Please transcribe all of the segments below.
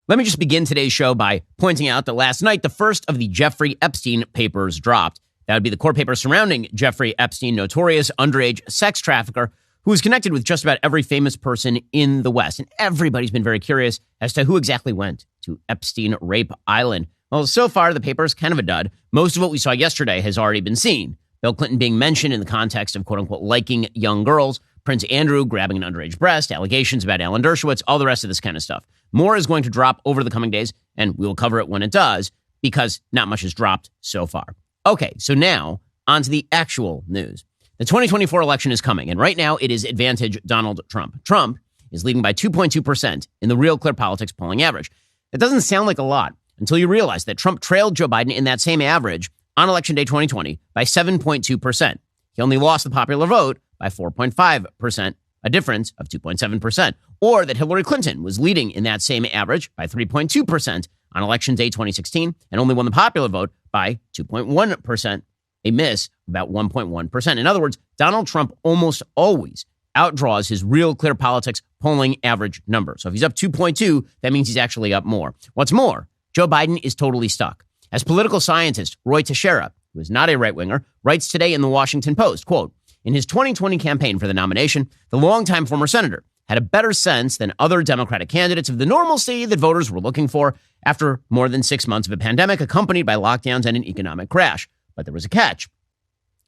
Let me just begin today's show by pointing out that last night, the first of the Jeffrey Epstein papers dropped. That would be the court paper surrounding Jeffrey Epstein, notorious underage sex trafficker who is connected with just about every famous person in the West. And everybody's been very curious as to who exactly went to Epstein Rape Island. Well, so far, the paper is kind of a dud. Most of what we saw yesterday has already been seen. Bill Clinton being mentioned in the context of, quote unquote, liking young girls, Prince Andrew grabbing an underage breast, allegations about Alan Dershowitz, all the rest of this kind of stuff. More is going to drop over the coming days, and we will cover it when it does, because not much has dropped so far. Okay, so now on to the actual news. The 2024 election is coming, and right now it is advantage Donald Trump. Trump is leading by 2.2% in the Real Clear Politics polling average. It doesn't sound like a lot until you realize that Trump trailed Joe Biden in that same average on Election Day 2020 by 7.2%. He only lost the popular vote by 4.5%, a difference of 2.7%. Or that Hillary Clinton was leading in that same average by 3.2% on Election Day 2016 and only won the popular vote by 2.1%, a miss of about 1.1%. In other words, Donald Trump almost always outdraws his Real Clear Politics polling average number. So if he's up 2.2, that means he's actually up more. What's more, Joe Biden is totally stuck. As political scientist Roy Teixeira, who is not a right-winger, writes today in the Washington Post, quote, in his 2020 campaign for the nomination, the longtime former senator had a better sense than other Democratic candidates of the normalcy that voters were looking for after more than 6 months of a pandemic accompanied by lockdowns and an economic crash. But there was a catch.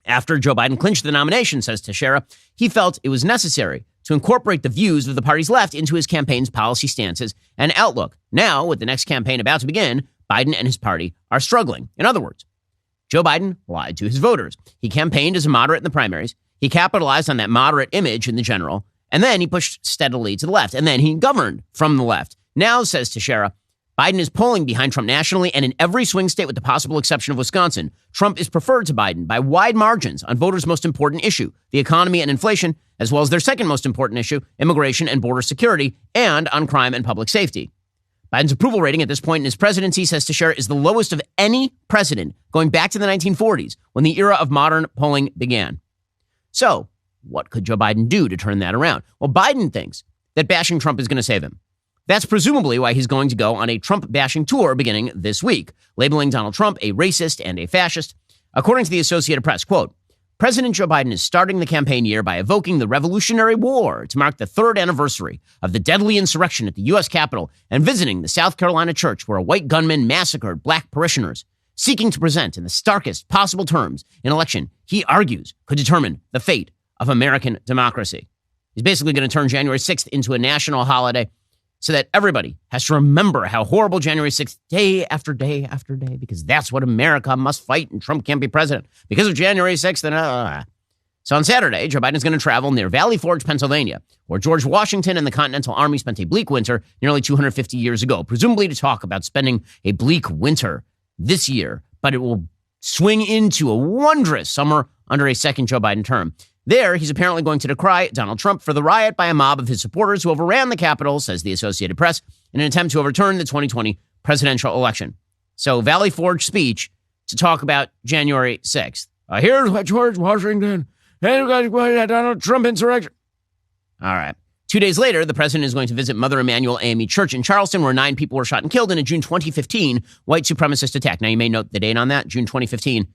After Joe Biden clinched the nomination, says Teixeira, he felt it was necessary to incorporate the views of the party's left into his campaign's policy stances and outlook. Now, with the next campaign about to begin, Biden and his party are struggling. In other words, Joe Biden lied to his voters. He campaigned as a moderate in the primaries. He capitalized on that moderate image in the general. And then he pushed steadily to the left. And then he governed from the left. Now, says Teixeira, Biden is polling behind Trump nationally and in every swing state with the possible exception of Wisconsin. Trump is preferred to Biden by wide margins on voters' most important issue, the economy and inflation, as well as their second most important issue, immigration and border security, and on crime and public safety. Biden's approval rating at this point in his presidency, says Teixeira, is the lowest of any president going back to the 1940s when the era of modern polling began. So, what could Joe Biden do to turn that around? Well, Biden thinks that bashing Trump is going to save him. That's presumably why he's going to go on a Trump-bashing tour beginning this week, labeling Donald Trump a racist and a fascist. According to the Associated Press, quote, President Joe Biden is starting the campaign year by evoking the Revolutionary War to mark the third anniversary of the deadly insurrection at the U.S. Capitol and visiting the South Carolina church where a white gunman massacred black parishioners, seeking to present in the starkest possible terms an election he argues could determine the fate of American democracy. He's basically going to turn January 6th into a national holiday so that everybody has to remember how horrible January 6th, day after day after day, because that's what America must fight and Trump can't be president because of January 6th. So on Saturday, Joe Biden is going to travel near Valley Forge, Pennsylvania, where George Washington and the Continental Army spent a bleak winter nearly 250 years ago, presumably to talk about spending a bleak winter this year, but it will swing into a wondrous summer under a second Joe Biden term. There, he's apparently going to decry Donald Trump for the riot by a mob of his supporters who overran the Capitol, says the Associated Press, in an attempt to overturn the 2020 presidential election. So, Valley Forge speech to talk about January 6th. Here's what George Washington and Donald Trump insurrection. All right. 2 days later, the president is going to visit Mother Emanuel AME Church in Charleston, where 9 people were shot and killed in a June 2015 white supremacist attack. Now, you may note the date on that, June 2015.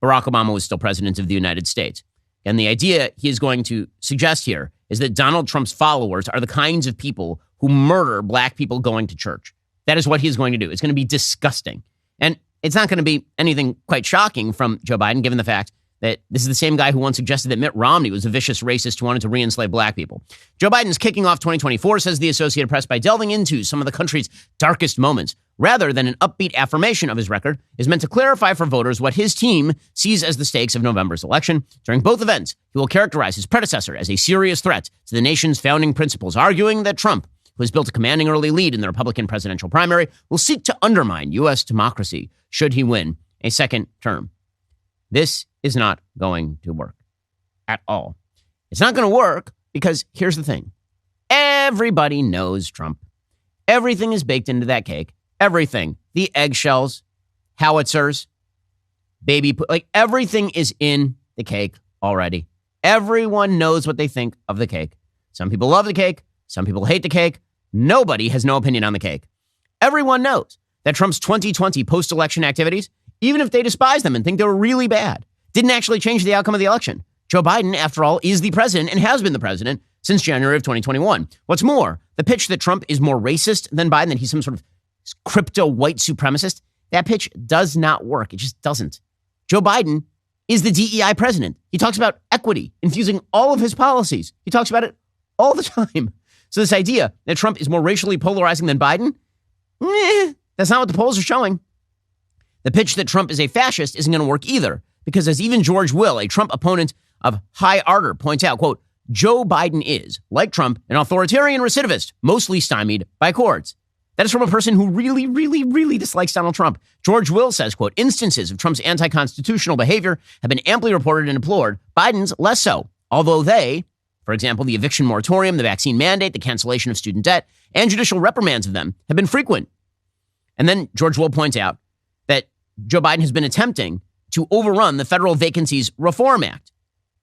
Barack Obama was still president of the United States. And the idea he is going to suggest here is that Donald Trump's followers are the kinds of people who murder black people going to church. That is what he's going to do. It's going to be disgusting. And it's not going to be anything quite shocking from Joe Biden, given the fact that this is the same guy who once suggested that Mitt Romney was a vicious racist who wanted to re-enslave black people. Joe Biden is kicking off 2024, says the Associated Press, by delving into some of the country's darkest moments. Rather than an upbeat affirmation of his record, is meant to clarify for voters what his team sees as the stakes of November's election. During both events, he will characterize his predecessor as a serious threat to the nation's founding principles, arguing that Trump, who has built a commanding early lead in the Republican presidential primary, will seek to undermine U.S. democracy should he win a second term. This is not going to work at all. It's not going to work because here's the thing. Everybody knows Trump. Everything is baked into that cake. Everything. The eggshells, howitzers, like everything is in the cake already. Everyone knows what they think of the cake. Some people love the cake. Some people hate the cake. Nobody has no opinion on the cake. Everyone knows that Trump's 2020 post-election activities, even if they despise them and think they were really bad, didn't actually change the outcome of the election. Joe Biden, after all, is the president and has been the president since January of 2021. What's more, the pitch that Trump is more racist than Biden, that he's some sort of crypto white supremacist, that pitch does not work. It just doesn't. Joe Biden is the DEI president. He talks about equity, infusing all of his policies. He talks about it all the time. So this idea that Trump is more racially polarizing than Biden, that's not what the polls are showing. The pitch that Trump is a fascist isn't going to work either, because as even George Will, a Trump opponent of high ardor, points out, quote, Joe Biden is, like Trump, an authoritarian recidivist, mostly stymied by courts. That is from a person who really, really, really dislikes Donald Trump. George Will says, quote, instances of Trump's anti-constitutional behavior have been amply reported and deplored. Biden's less so, although they, for example, the eviction moratorium, the vaccine mandate, the cancellation of student debt, and judicial reprimands of them have been frequent. And then George Will points out that Joe Biden has been attempting to overrun the Federal Vacancies Reform Act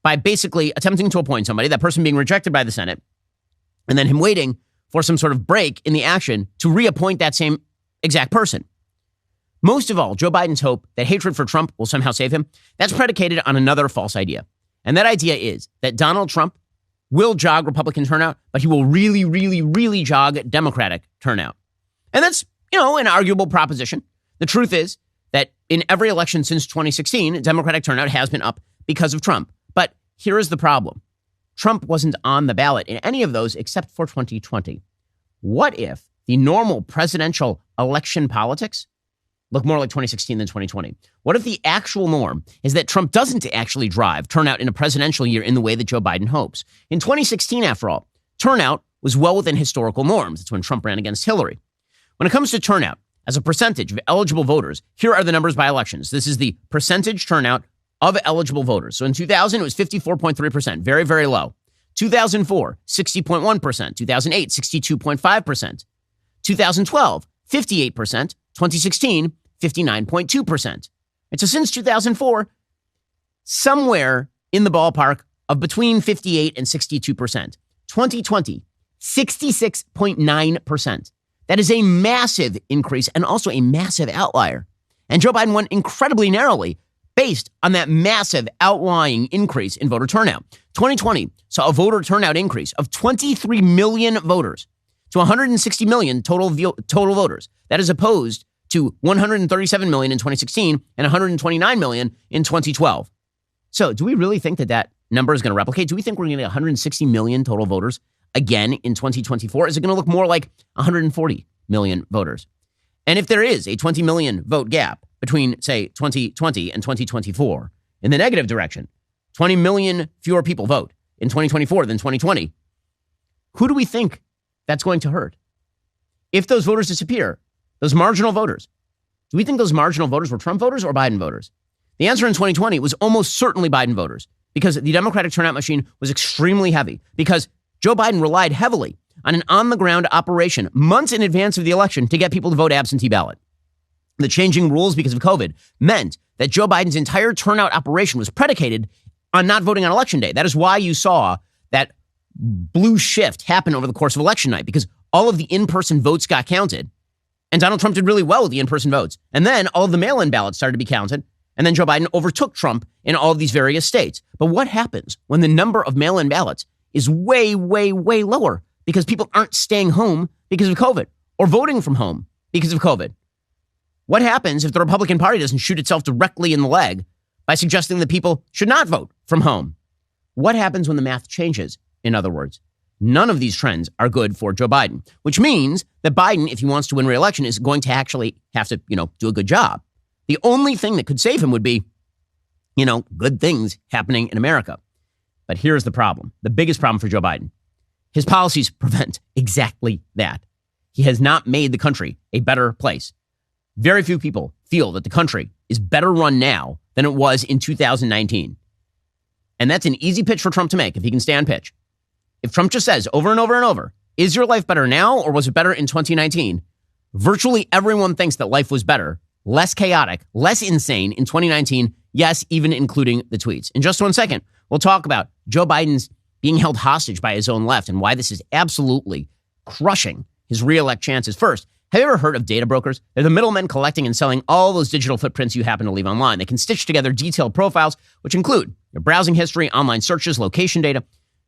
by basically attempting to appoint somebody, that person being rejected by the Senate, and then him waiting for some sort of break in the action to reappoint that same exact person. Most of all, Joe Biden's hope that hatred for Trump will somehow save him, that's predicated on another false idea. And that idea is that Donald Trump will jog Republican turnout, but he will really, really, really jog Democratic turnout. And that's, an arguable proposition. The truth is that in every election since 2016, Democratic turnout has been up because of Trump. But here is the problem. Trump wasn't on the ballot in any of those except for 2020. What if the normal presidential election politics look more like 2016 than 2020? What if the actual norm is that Trump doesn't actually drive turnout in a presidential year in the way that Joe Biden hopes? In 2016, after all, turnout was well within historical norms. That's when Trump ran against Hillary. When it comes to turnout, as a percentage of eligible voters, here are the numbers by elections. This is the percentage turnout of eligible voters. So in 2000, it was 54.3%, very, very low. 2004, 60.1%. 2008, 62.5%. 2012, 58%. 2016, 59.2%. And so since 2004, somewhere in the ballpark of between 58 and 62%. 2020, 66.9%. That is a massive increase and also a massive outlier. And Joe Biden won incredibly narrowly based on that massive outlying increase in voter turnout. 2020 saw a voter turnout increase of 23 million voters to 160 million total voters. That is opposed to 137 million in 2016 and 129 million in 2012. So do we really think that number is going to replicate? Do we think we're going to get 160 million total voters again in 2024? Is it going to look more like 140 million voters? And if there is a 20 million vote gap between, say, 2020 and 2024 in the negative direction, 20 million fewer people vote in 2024 than 2020, who do we think that's going to hurt? If those voters disappear, those marginal voters, do we think those marginal voters were Trump voters or Biden voters? The answer in 2020 was almost certainly Biden voters, because the Democratic turnout machine was extremely heavy, because Joe Biden relied heavily on an on-the-ground operation months in advance of the election to get people to vote absentee ballot. The changing rules because of COVID meant that Joe Biden's entire turnout operation was predicated on not voting on election day. That is why you saw that blue shift happen over the course of election night, because all of the in-person votes got counted. And Donald Trump did really well with the in-person votes. And then all of the mail-in ballots started to be counted. And then Joe Biden overtook Trump in all of these various states. But what happens when the number of mail-in ballots is way, way, way lower because people aren't staying home because of COVID or voting from home because of COVID? What happens if the Republican Party doesn't shoot itself directly in the leg by suggesting that people should not vote from home? What happens when the math changes? In other words, none of these trends are good for Joe Biden, which means that Biden, if he wants to win re-election, is going to actually have to, do a good job. The only thing that could save him would be, good things happening in America. But here's the problem. The biggest problem for Joe Biden. His policies prevent exactly that. He has not made the country a better place. Very few people feel that the country is better run now than it was in 2019. And that's an easy pitch for Trump to make if he can stay on pitch. If Trump just says over and over and over, is your life better now or was it better in 2019? Virtually everyone thinks that life was better, less chaotic, less insane in 2019. Yes, even including the tweets. In just 1 second, we'll talk about Joe Biden's being held hostage by his own left and why this is absolutely crushing his reelect chances. First, Have you ever heard of data brokers? They're the middlemen collecting and selling all those digital footprints you happen to leave online. They can stitch together detailed profiles, which include your browsing history, online searches, location data.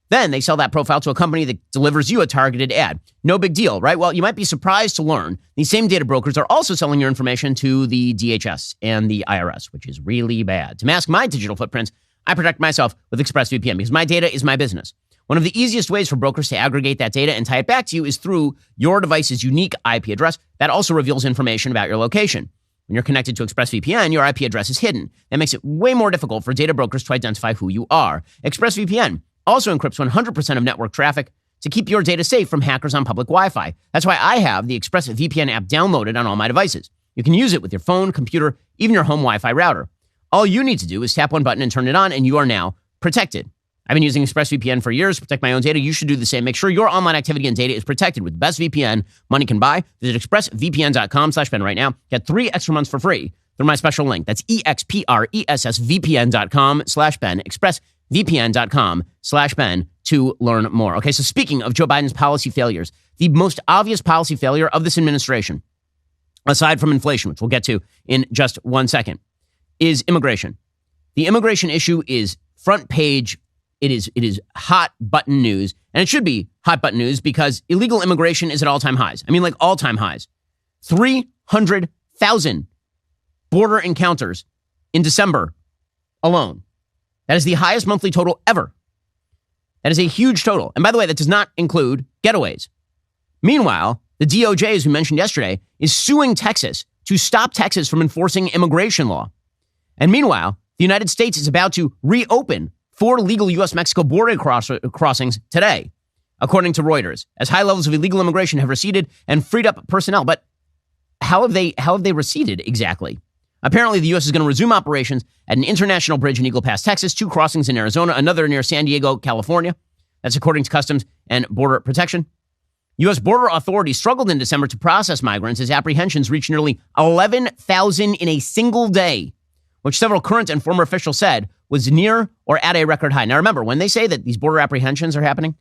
Then they sell that profile to a company that delivers you a targeted ad. No big deal, right? Well, you might be surprised to learn these same data brokers are also selling your information to the DHS and the IRS, which is really bad. To mask my digital footprints, I protect myself with ExpressVPN because my data is my business. One of the easiest ways for brokers to aggregate that data and tie it back to you is through your device's unique IP address. That also reveals information about your location. When you're connected to ExpressVPN, your IP address is hidden. That makes it way more difficult for data brokers to identify who you are. ExpressVPN also encrypts 100% of network traffic to keep your data safe from hackers on public Wi-Fi. That's why I have the ExpressVPN app downloaded on all my devices. You can use it with your phone, computer, even your home Wi-Fi router. All you need to do is tap one button and turn it on, and you are now protected. I've been using ExpressVPN for years to protect my own data. You should do the same. Make sure your online activity and data is protected with the best VPN money can buy. Visit expressvpn.com/Ben right now. Get 3 extra months for free through my special link. That's expressvpn.com/Ben. expressvpn.com/Ben to learn more. Okay, so speaking of Joe Biden's policy failures, the most obvious policy failure of this administration, aside from inflation, which we'll get to in just 1 second, is immigration. The immigration issue is front page. It is hot button news, and it should be hot button news because illegal immigration is at all-time highs. I mean, like all-time highs. 300,000 border encounters in December alone. That is the highest monthly total ever. That is a huge total. And by the way, that does not include getaways. Meanwhile, the DOJ, as we mentioned yesterday, is suing Texas to stop Texas from enforcing immigration law. And meanwhile, the United States is about to reopen 4 legal U.S.-Mexico border crossings today, according to Reuters, as high levels of illegal immigration have receded and freed up personnel. But how have they receded exactly? Apparently, the U.S. is going to resume operations at an international bridge in Eagle Pass, Texas, 2 crossings in Arizona, another near San Diego, California. That's according to Customs and Border Protection. U.S. border authorities struggled in December to process migrants as apprehensions reached nearly 11,000 in a single day, which several current and former officials said was near or at a record high. Now, remember, when they say that these border apprehensions are happening,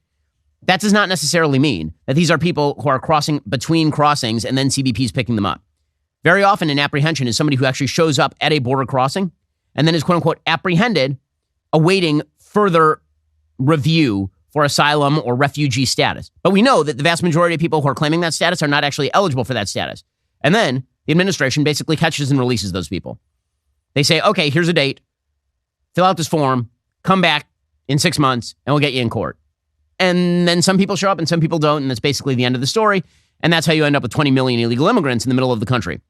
that does not necessarily mean that these are people who are crossing between crossings and then CBP is picking them up. Very often, an apprehension is somebody who actually shows up at a border crossing and then is, quote unquote, apprehended, awaiting further review for asylum or refugee status. But we know that the vast majority of people who are claiming that status are not actually eligible for that status. And then the administration basically catches and releases those people. They say, okay, here's a date. Fill out this form, come back in 6 months, and we'll get you in court. And then some people show up and some people don't, and that's basically the end of the story. And that's how you end up with 20 million illegal immigrants in the middle of the country.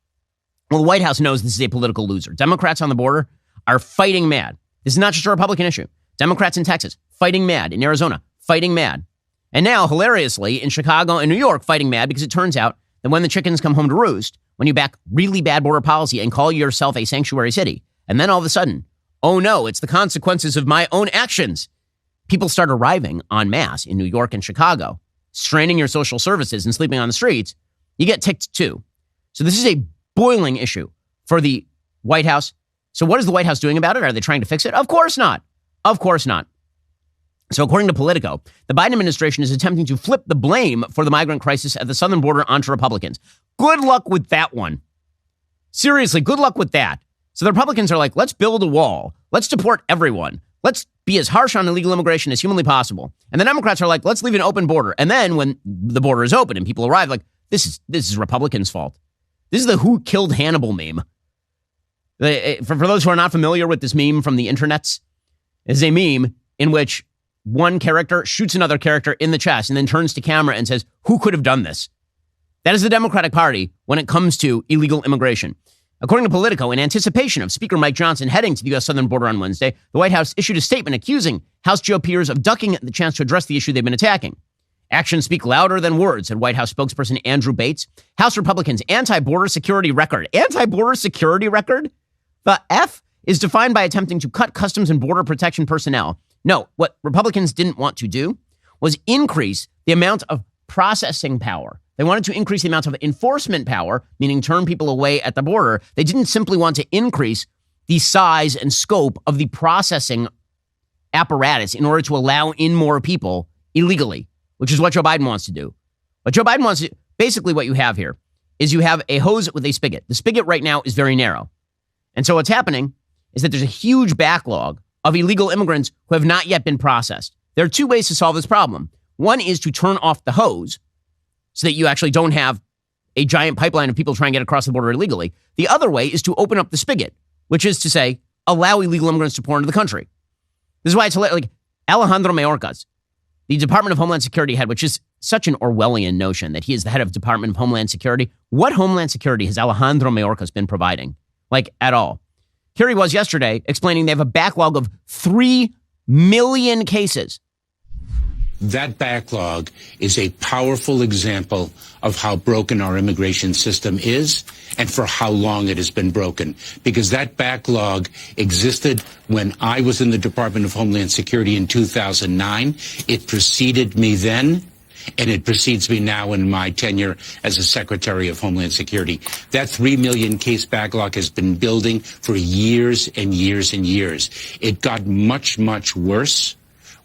Well, the White House knows this is a political loser. Democrats on the border are fighting mad. This is not just a Republican issue. Democrats in Texas, fighting mad. In Arizona, fighting mad. And now, hilariously, in Chicago and New York, fighting mad because it turns out that when the chickens come home to roost, when you back really bad border policy and call yourself a sanctuary city, and then all of a sudden, oh no, it's the consequences of my own actions. People start arriving en masse in New York and Chicago, straining your social services and sleeping on the streets. You get ticked too. So this is a boiling issue for the White House. So what is the White House doing about it? Are they trying to fix it? Of course not. Of course not. So according to Politico, the Biden administration is attempting to flip the blame for the migrant crisis at the southern border onto Republicans. Good luck with that one. Seriously, good luck with that. So the Republicans are like, let's build a wall. Let's deport everyone. Let's be as harsh on illegal immigration as humanly possible. And the Democrats are like, let's leave an open border. And then when the border is open and people arrive, like, this is Republicans' fault. This is the who killed Hannibal meme. For those who are not familiar with this meme from the internets, it is a meme in which one character shoots another character in the chest and then turns to camera and says, who could have done this? That is the Democratic Party when it comes to illegal immigration. According to Politico, in anticipation of Speaker Mike Johnson heading to the U.S. southern border on Wednesday, the White House issued a statement accusing House GOP peers of ducking the chance to address the issue they've been attacking. Actions speak louder than words, said White House spokesperson Andrew Bates. House Republicans' anti-border security record. Anti-border security record? The F is defined by attempting to cut Customs and Border Protection personnel. No, what Republicans didn't want to do was increase the amount of processing power. They wanted to increase the amount of enforcement power, meaning turn people away at the border. They didn't simply want to increase the size and scope of the processing apparatus in order to allow in more people illegally, which is what Joe Biden wants to do. What Joe Biden wants to do, basically what you have here is you have a hose with a spigot. The spigot right now is very narrow. And so what's happening is that there's a huge backlog of illegal immigrants who have not yet been processed. There are two ways to solve this problem. One is to turn off the hose so that you actually don't have a giant pipeline of people trying to get across the border illegally. The other way is to open up the spigot, which is to say, allow illegal immigrants to pour into the country. This is why it's like Alejandro Mayorkas, the Department of Homeland Security head, which is such an Orwellian notion that he is the head of Department of Homeland Security. What Homeland Security has Alejandro Mayorkas been providing? Like, at all? Here he was yesterday explaining they have a backlog of 3 million cases. That backlog is a powerful example of how broken our immigration system is and for how long it has been broken. Because that backlog existed when I was in the Department of Homeland Security in 2009. It preceded me then, and it precedes me now in my tenure as a Secretary of Homeland Security. That 3 million case backlog has been building for years and years and years. It got much, much worse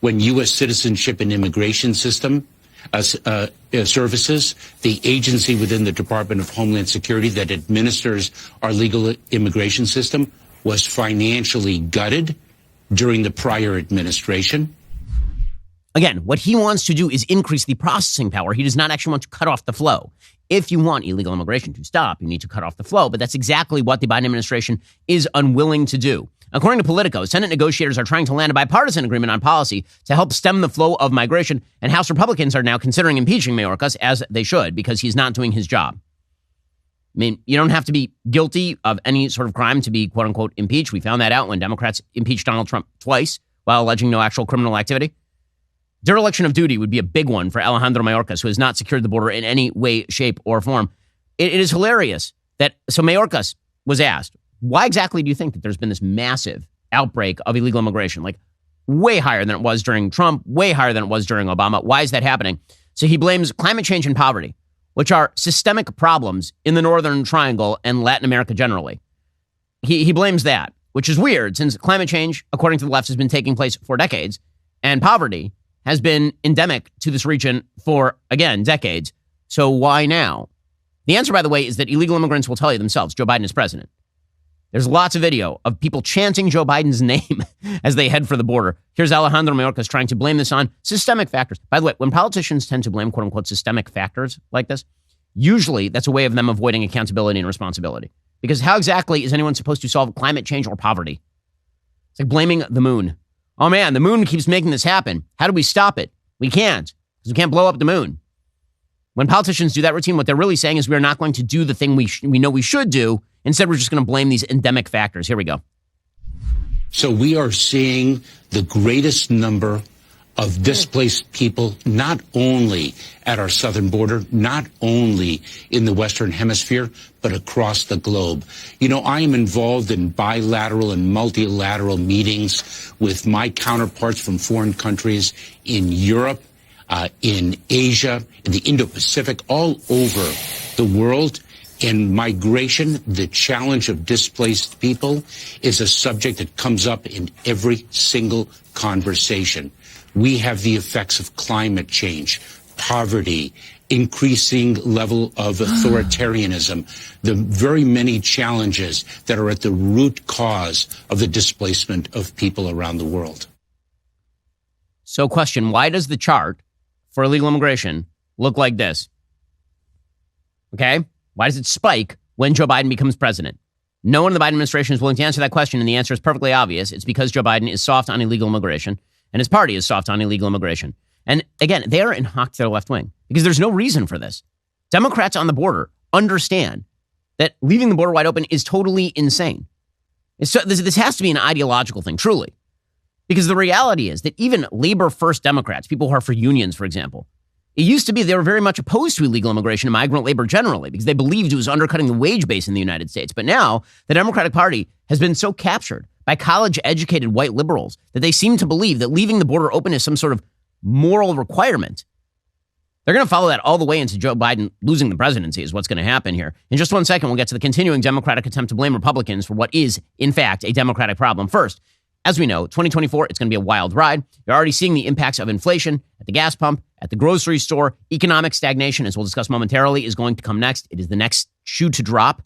when U.S. Citizenship and Immigration System Services, the agency within the Department of Homeland Security that administers our legal immigration system, was financially gutted during the prior administration. Again, what he wants to do is increase the processing power. He does not actually want to cut off the flow. If you want illegal immigration to stop, you need to cut off the flow. But that's exactly what the Biden administration is unwilling to do. According to Politico, Senate negotiators are trying to land a bipartisan agreement on policy to help stem the flow of migration, and House Republicans are now considering impeaching Mayorkas, as they should, because he's not doing his job. I mean, you don't have to be guilty of any sort of crime to be, quote unquote, impeached. We found that out when Democrats impeached Donald Trump twice while alleging no actual criminal activity. Dereliction of duty would be a big one for Alejandro Mayorkas, who has not secured the border in any way, shape, or form. It is hilarious that, so Mayorkas was asked, why exactly do you think that there's been this massive outbreak of illegal immigration? Like, way higher than it was during Trump, way higher than it was during Obama. Why is that happening? So he blames climate change and poverty, which are systemic problems in the Northern Triangle and Latin America generally. He blames that, which is weird, since climate change, according to the left, has been taking place for decades, and poverty has been endemic to this region for, again, decades. So why now? The answer, by the way, is that illegal immigrants will tell you themselves Joe Biden is president. There's lots of video of people chanting Joe Biden's name as they head for the border. Here's Alejandro Mayorkas trying to blame this on systemic factors. By the way, when politicians tend to blame, quote unquote, systemic factors like this, usually that's a way of them avoiding accountability and responsibility. Because how exactly is anyone supposed to solve climate change or poverty? It's like blaming the moon. Oh man, the moon keeps making this happen. How do we stop it? We can't, because we can't blow up the moon. When politicians do that routine, what they're really saying is we are not going to do the thing we know we should do. Instead, we're just going to blame these endemic factors. Here we go. So we are seeing the greatest number of displaced people, not only at our southern border, not only in the Western Hemisphere, but across the globe. You know, I am involved in bilateral and multilateral meetings with my counterparts from foreign countries in Europe, in Asia, in the Indo-Pacific, all over the world. And migration, the challenge of displaced people, is a subject that comes up in every single conversation. We have the effects of climate change, poverty, increasing level of authoritarianism, the very many challenges that are at the root cause of the displacement of people around the world. So question, why does the chart for illegal immigration look like this? Okay? Why does it spike when Joe Biden becomes president? No one in the Biden administration is willing to answer that question, and the answer is perfectly obvious. It's because Joe Biden is soft on illegal immigration, and his party is soft on illegal immigration. And again, they are in hock to their left wing, because there's no reason for this. Democrats on the border understand that leaving the border wide open is totally insane. This has to be an ideological thing, truly. Because the reality is that even labor-first Democrats, people who are for unions, for example, it used to be they were very much opposed to illegal immigration and migrant labor generally because they believed it was undercutting the wage base in the United States. But now the Democratic Party has been so captured by college-educated white liberals that they seem to believe that leaving the border open is some sort of moral requirement. They're going to follow that all the way into Joe Biden losing the presidency is what's going to happen here. In just 1 second, we'll get to the continuing Democratic attempt to blame Republicans for what is, in fact, a Democratic problem. First, as we know, 2024, it's going to be a wild ride. You're already seeing the impacts of inflation at the gas pump, at the grocery store. Economic stagnation, as we'll discuss momentarily, is going to come next. It is the next shoe to drop.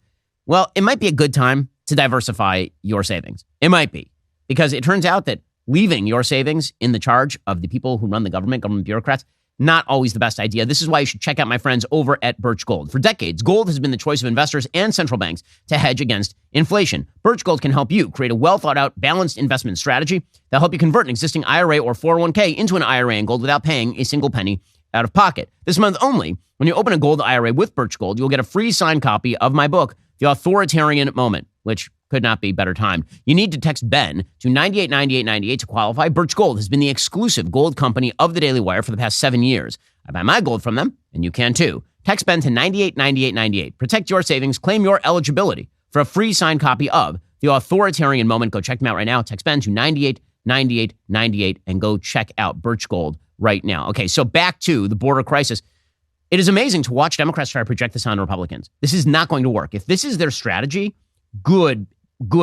Well, it might be a good time to diversify your savings. It might be, because it turns out that leaving your savings in the charge of the people who run the government bureaucrats, not always the best idea. This is why you should check out my friends over at Birch Gold. For decades, gold has been the choice of investors and central banks to hedge against inflation. Birch Gold can help you create a well-thought-out, balanced investment strategy that'll help you convert an existing IRA or 401k into an IRA in gold without paying a single penny out of pocket. This month only, when you open a gold IRA with Birch Gold, you'll get a free signed copy of my book, The Authoritarian Moment, which could not be better timed. You need to text Ben to 989898 to qualify. Birch Gold has been the exclusive gold company of the Daily Wire for the past 7 years. I buy my gold from them, and you can too. Text Ben to 989898. Protect your savings. Claim your eligibility for a free signed copy of The Authoritarian Moment. Go check them out right now. Text Ben to 989898 and go check out Birch Gold right now. Okay, so back to the border crisis. It is amazing to watch Democrats try to project this on Republicans. This is not going to work. If this is their strategy, good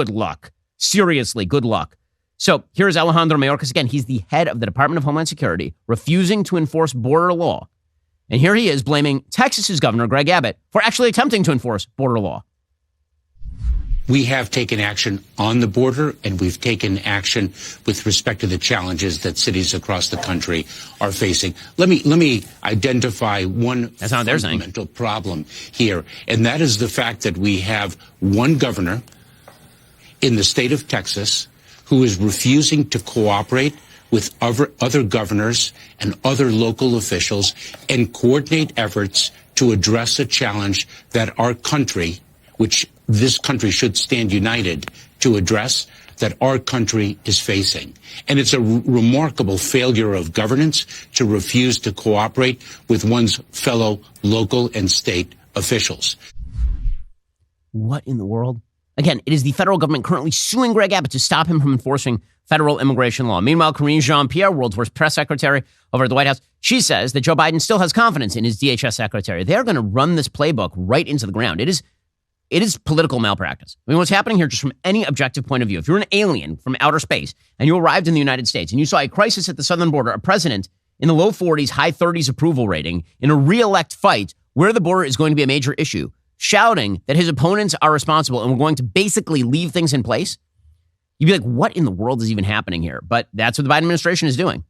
luck. Seriously, good luck. So here's Alejandro Mayorkas again. He's the head of the Department of Homeland Security, refusing to enforce border law. And here he is blaming Texas's Governor Greg Abbott for actually attempting to enforce border law. We have taken action on the border, and we've taken action with respect to the challenges that cities across the country are facing. Let me identify one fundamental problem here, and that is the fact that we have one governor in the state of Texas who is refusing to cooperate with other governors and other local officials and coordinate efforts to address a challenge that our country, which this country should stand united to address, that our country is facing. And it's a remarkable failure of governance to refuse to cooperate with one's fellow local and state officials. What in the world? Again, it is the federal government currently suing Greg Abbott to stop him from enforcing federal immigration law. Meanwhile, Karine Jean-Pierre, world's worst press secretary over at the White House, she says that Joe Biden still has confidence in his DHS secretary. They're going to run this playbook right into the ground. It is political malpractice. I mean, what's happening here, just from any objective point of view, if you're an alien from outer space and you arrived in the United States and you saw a crisis at the southern border, a president in the low 40s, high 30s approval rating in a re-elect fight where the border is going to be a major issue, shouting that his opponents are responsible and we're going to basically leave things in place, you'd be like, what in the world is even happening here? But that's what the Biden administration is doing.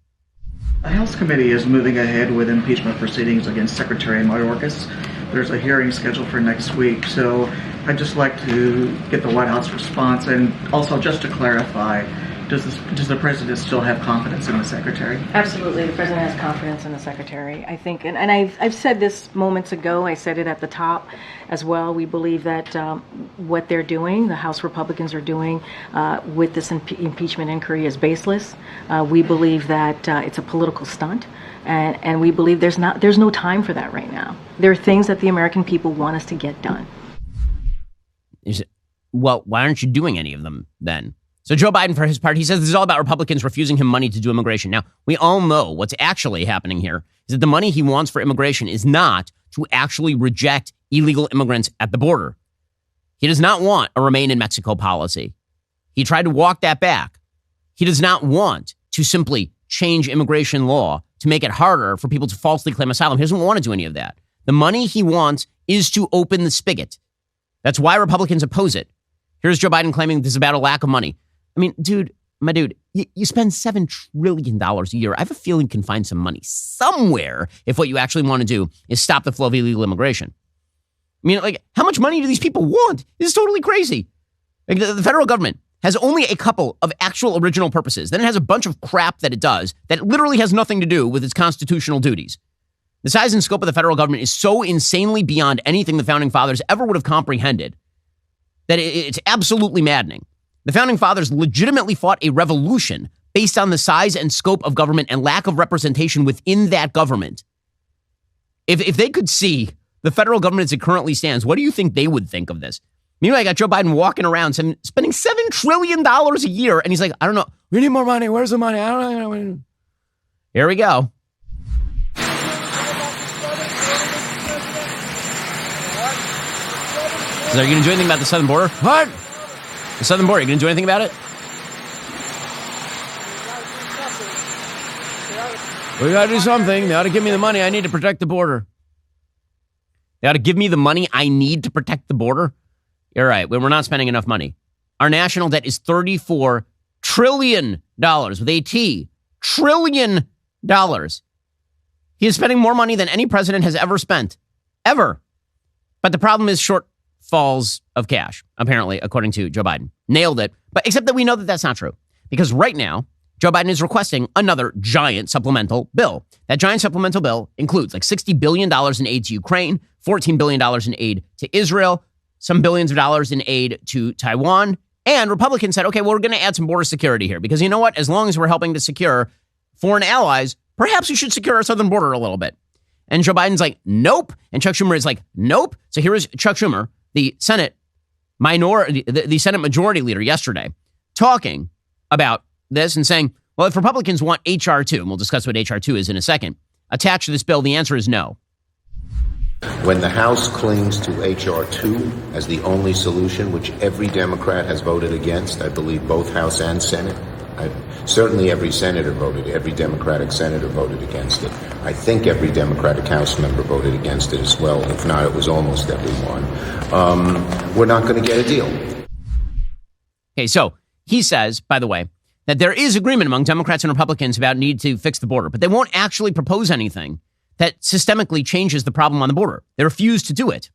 The House committee is moving ahead with impeachment proceedings against Secretary Mayorkas. There's a hearing scheduled for next week. So I'd just like to get the White House response. And also, just to clarify, does the president still have confidence in the secretary? Absolutely. The president has confidence in the secretary, I think. And I've said this moments ago. I said it at the top as well. We believe that what they're doing, the House Republicans are doing with this impeachment inquiry is baseless. We believe that it's a political stunt. And we believe there's no time for that right now. There are things that the American people want us to get done. Well, why aren't you doing any of them then? So Joe Biden, for his part, he says this is all about Republicans refusing him money to do immigration. Now, we all know what's actually happening here is that the money he wants for immigration is not to actually reject illegal immigrants at the border. He does not want a remain in Mexico policy. He tried to walk that back. He does not want to simply change immigration law to make it harder for people to falsely claim asylum. He doesn't want to do any of that. The money he wants is to open the spigot. That's why Republicans oppose it. Here's Joe Biden claiming this is about a lack of money. I mean, my dude, you spend $7 trillion a year. I have a feeling you can find some money somewhere if what you actually want to do is stop the flow of illegal immigration. I mean, like, how much money do these people want? This is totally crazy. Like, the federal government has only a couple of actual original purposes. Then it has a bunch of crap that it does that literally has nothing to do with its constitutional duties. The size and scope of the federal government is so insanely beyond anything the founding fathers ever would have comprehended that it's absolutely maddening. The founding fathers legitimately fought a revolution based on the size and scope of government and lack of representation within that government. If they could see the federal government as it currently stands, what do you think they would think of this? Meanwhile, I got Joe Biden walking around spending $7 trillion a year. And he's like, I don't know. We need more money. Where's the money? I don't know. Here we go. So are you going to do anything about the southern border? What? The southern border, are you going to do anything about it? We got to do something. They ought to give me the money I need to protect the border. They ought to give me the money I need to protect the border. You're right. We're not spending enough money. Our national debt is $34 trillion with a T. Trillion dollars. He is spending more money than any president has ever spent. Ever. But the problem is shortfalls of cash, apparently, according to Joe Biden. Nailed it. But except that we know that that's not true. Because right now, Joe Biden is requesting another giant supplemental bill. That giant supplemental bill includes like $60 billion in aid to Ukraine, $14 billion in aid to Israel, some billions of dollars in aid to Taiwan. And Republicans said, okay, well, we're going to add some border security here. Because you know what? As long as we're helping to secure foreign allies, perhaps we should secure our southern border a little bit. And Joe Biden's like, nope. And Chuck Schumer is like, nope. So here is Chuck Schumer, the Senate majority leader yesterday, talking about this and saying, well, if Republicans want H.R. 2, and we'll discuss what H.R. 2 is in a second, attached to this bill, the answer is no. When the House clings to H.R. 2 as the only solution, which every Democrat has voted against, I believe both House and Senate, certainly every Democratic senator voted against it. I think every Democratic House member voted against it as well. If not, it was almost everyone. We're not going to get a deal. Okay, so he says, by the way, that there is agreement among Democrats and Republicans about need to fix the border, but they won't actually propose anything that systemically changes the problem on the border. They refuse to do it.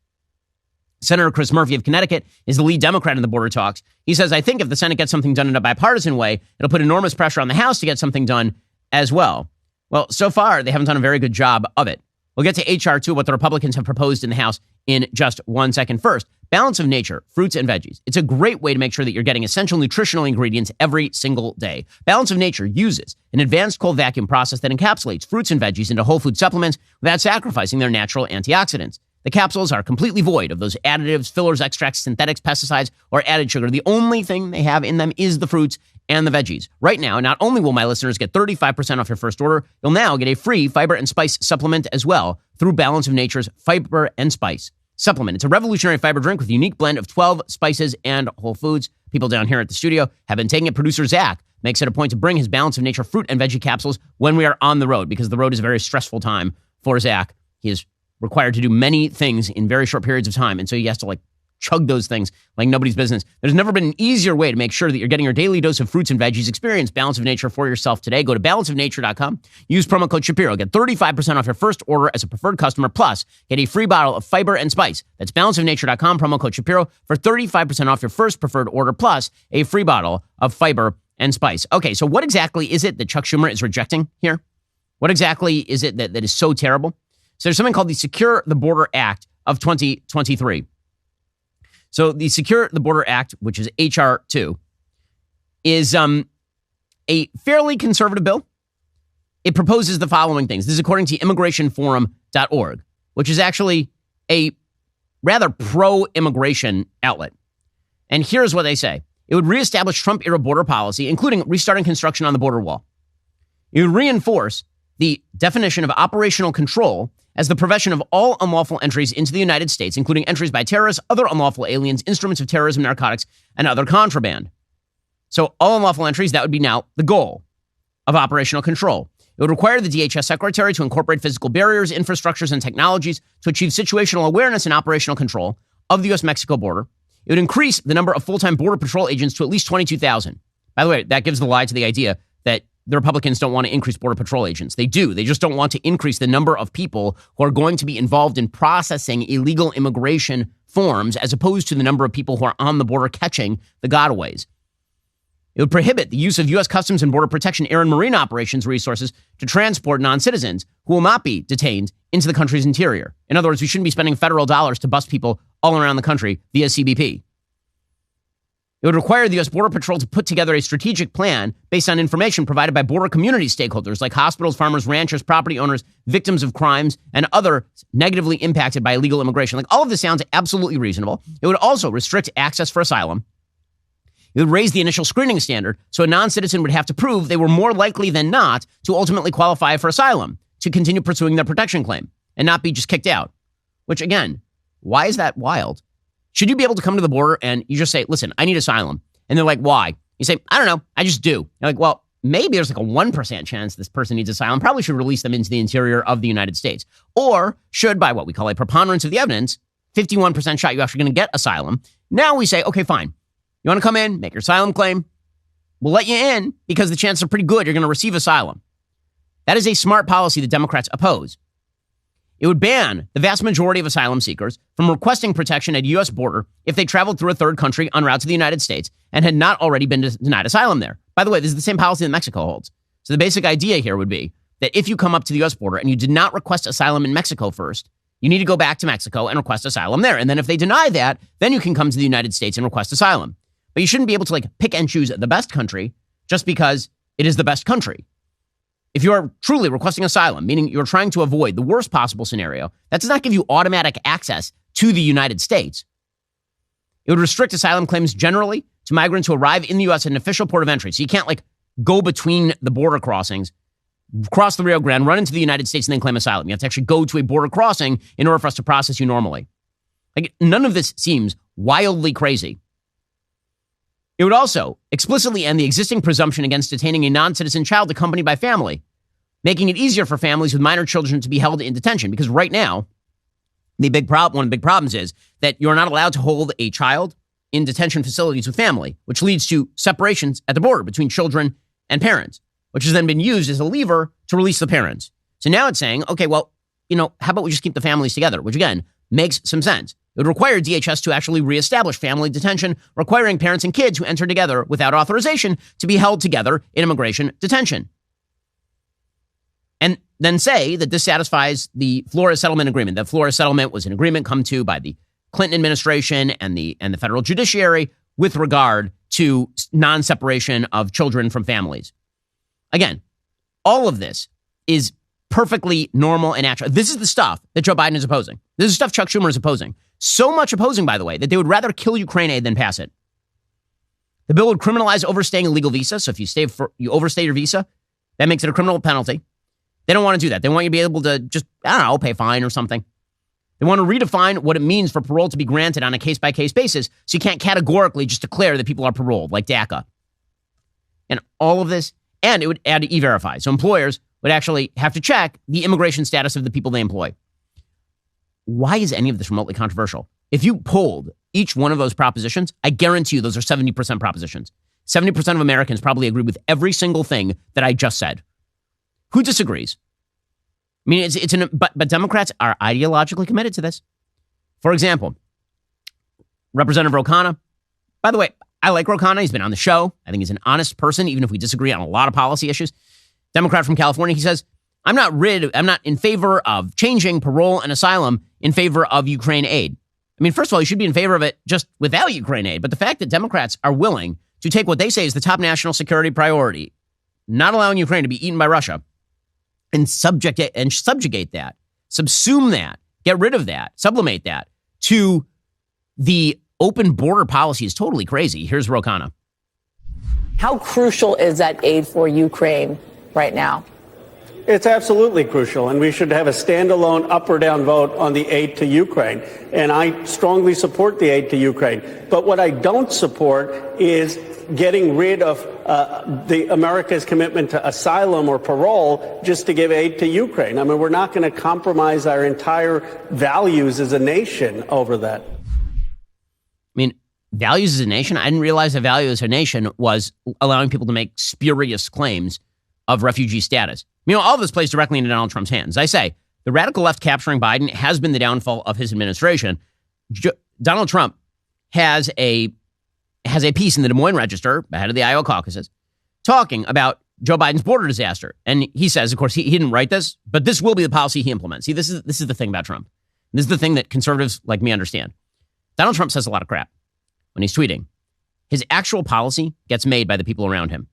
Senator Chris Murphy of Connecticut is the lead Democrat in the border talks. He says, I think if the Senate gets something done in a bipartisan way, it'll put enormous pressure on the House to get something done as well. Well, so far, they haven't done a very good job of it. We'll get to H.R. 2, what the Republicans have proposed in the House, in just 1 second. First, balance of nature, fruits and veggies. It's a great way to make sure that you're getting essential nutritional ingredients every single day. Balance of Nature uses an advanced cold vacuum process that encapsulates fruits and veggies into whole food supplements without sacrificing their natural antioxidants. The capsules are completely void of those additives, fillers, extracts, synthetics, pesticides, or added sugar. The only thing they have in them is the fruits and the veggies. Right now, not only will my listeners get 35% off your first order, you'll now get a free fiber and spice supplement as well through Balance of Nature's Fiber and Spice supplement. It's a revolutionary fiber drink with a unique blend of 12 spices and whole foods. People down here at the studio have been taking it. Producer Zach makes it a point to bring his Balance of Nature fruit and veggie capsules when we are on the road, because the road is a very stressful time for Zach. He is required to do many things in very short periods of time, and so he has to chug those things like nobody's business. There's never been an easier way to make sure that you're getting your daily dose of fruits and veggies. Experience Balance of Nature for yourself today. Go to balanceofnature.com. Use promo code Shapiro. Get 35% off your first order as a preferred customer. Plus, get a free bottle of fiber and spice. That's balanceofnature.com. Promo code Shapiro for 35% off your first preferred order. Plus, a free bottle of fiber and spice. Okay, so what exactly is it that Chuck Schumer is rejecting here? What exactly is it that is so terrible? So there's something called the Secure the Border Act of 2023. So the Secure the Border Act, which is H.R. 2, is a fairly conservative bill. It proposes the following things. This is according to immigrationforum.org, which is actually a rather pro-immigration outlet. And here's what they say. It would reestablish Trump-era border policy, including restarting construction on the border wall. It would reinforce the definition of operational control as the prevention of all unlawful entries into the United States, including entries by terrorists, other unlawful aliens, instruments of terrorism, narcotics, and other contraband. So all unlawful entries, that would be now the goal of operational control. It would require the DHS secretary to incorporate physical barriers, infrastructures, and technologies to achieve situational awareness and operational control of the U.S.-Mexico border. It would increase the number of full-time Border Patrol agents to at least 22,000. By the way, that gives the lie to the idea that the Republicans don't want to increase Border Patrol agents. They do. They just don't want to increase the number of people who are going to be involved in processing illegal immigration forms, as opposed to the number of people who are on the border catching the gotaways. It would prohibit the use of U.S. Customs and Border Protection air and marine operations resources to transport non-citizens who will not be detained into the country's interior. In other words, we shouldn't be spending federal dollars to bust people all around the country via CBP. It would require the U.S. Border Patrol to put together a strategic plan based on information provided by border community stakeholders like hospitals, farmers, ranchers, property owners, victims of crimes, and other negatively impacted by illegal immigration. All of this sounds absolutely reasonable. It would also restrict access for asylum. It would raise the initial screening standard, so a non-citizen would have to prove they were more likely than not to ultimately qualify for asylum, to continue pursuing their protection claim, and not be just kicked out. Which, again, why is that wild? Should you be able to come to the border and you just say, listen, I need asylum? And they're like, why? You say, I don't know, I just do. You're like, well, maybe there's like a 1% chance this person needs asylum, probably should release them into the interior of the United States. Or should, by what we call a preponderance of the evidence, 51% shot you're actually going to get asylum. Now we say, okay, fine. You want to come in, make your asylum claim? We'll let you in because the chances are pretty good you're going to receive asylum. That is a smart policy the Democrats oppose. It would ban the vast majority of asylum seekers from requesting protection at a U.S. border if they traveled through a third country en route to the United States and had not already been denied asylum there. By the way, this is the same policy that Mexico holds. So the basic idea here would be that if you come up to the U.S. border and you did not request asylum in Mexico first, you need to go back to Mexico and request asylum there. And then if they deny that, then you can come to the United States and request asylum. But you shouldn't be able to pick and choose the best country just because it is the best country. If you are truly requesting asylum, meaning you're trying to avoid the worst possible scenario, that does not give you automatic access to the United States. It would restrict asylum claims generally to migrants who arrive in the U.S. at an official port of entry. So you can't go between the border crossings, cross the Rio Grande, run into the United States, and then claim asylum. You have to actually go to a border crossing in order for us to process you normally. None of this seems wildly crazy. It would also explicitly end the existing presumption against detaining a non-citizen child accompanied by family, making it easier for families with minor children to be held in detention. Because right now, one of the big problems is that you're not allowed to hold a child in detention facilities with family, which leads to separations at the border between children and parents, which has then been used as a lever to release the parents. So now it's saying, okay, well, how about we just keep the families together, which again makes some sense. It would require DHS to actually reestablish family detention, requiring parents and kids who enter together without authorization to be held together in immigration detention. And then say that this satisfies the Flores settlement agreement. The Flores settlement was an agreement come to by the Clinton administration and the federal judiciary with regard to non-separation of children from families. Again, all of this is perfectly normal and natural. This is the stuff that Joe Biden is opposing. This is stuff Chuck Schumer is opposing. So much opposing, by the way, that they would rather kill Ukraine aid than pass it. The bill would criminalize overstaying a legal visa. So if you overstay your visa, that makes it a criminal penalty. They don't want to do that. They want you to be able to just, pay a fine or something. They want to redefine what it means for parole to be granted on a case-by-case basis, so you can't categorically just declare that people are paroled, like DACA. And all of this, and it would add to E-Verify. So employers would actually have to check the immigration status of the people they employ. Why is any of this remotely controversial? If you polled each one of those propositions, I guarantee you those are 70% propositions. 70% of Americans probably agree with every single thing that I just said. Who disagrees? I mean, but Democrats are ideologically committed to this. For example, Representative Khanna. By the way, I like Khanna. He's been on the show. I think he's an honest person, even if we disagree on a lot of policy issues. Democrat from California. He says, I'm not in favor of changing parole and asylum in favor of Ukraine aid. I mean, first of all, you should be in favor of it just without Ukraine aid. But the fact that Democrats are willing to take what they say is the top national security priority, not allowing Ukraine to be eaten by Russia, and subjugate that, subsume that, get rid of that, sublimate that to the open border policy is totally crazy. Here's Khanna. How crucial is that aid for Ukraine right now? It's absolutely crucial, and we should have a standalone up or down vote on the aid to Ukraine. And I strongly support the aid to Ukraine. But what I don't support is getting rid of the America's commitment to asylum or parole just to give aid to Ukraine. I mean, we're not going to compromise our entire values as a nation over that. I mean, values as a nation? I didn't realize that value as a nation was allowing people to make spurious claims of refugee status. All of this plays directly into Donald Trump's hands. I say, the radical left capturing Biden has been the downfall of his administration. Donald Trump has a piece in the Des Moines Register, ahead of the Iowa caucuses, talking about Joe Biden's border disaster. And he says, of course, he didn't write this, but this will be the policy he implements. See, this is the thing about Trump. This is the thing that conservatives like me understand. Donald Trump says a lot of crap when he's tweeting. His actual policy gets made by the people around him.